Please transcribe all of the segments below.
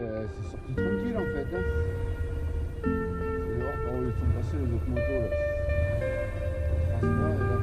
c'est sorti tranquille en fait. Hein. Vous allez voir par où ils font passer les autres motos là. Ça passe pas, et là.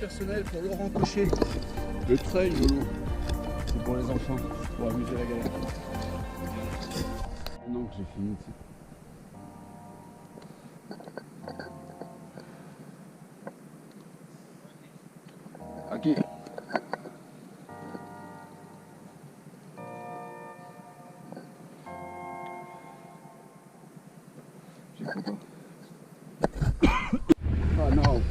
Personnel pour Laurent Cochet, le trail Lolo, c'est pour les enfants, pour amuser la galère. Non, j'ai fini. Ok. J'ai content. Oh non.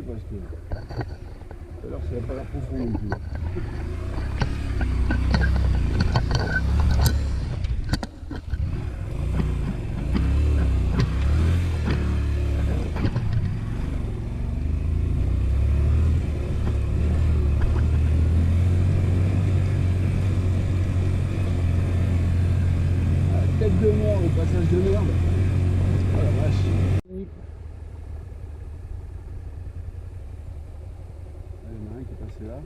Parce que tout à l'heure ça n'a pas l'air profond non plus. de mort, le passage de merde. Oh la vache. Il y en a un qui est passé là.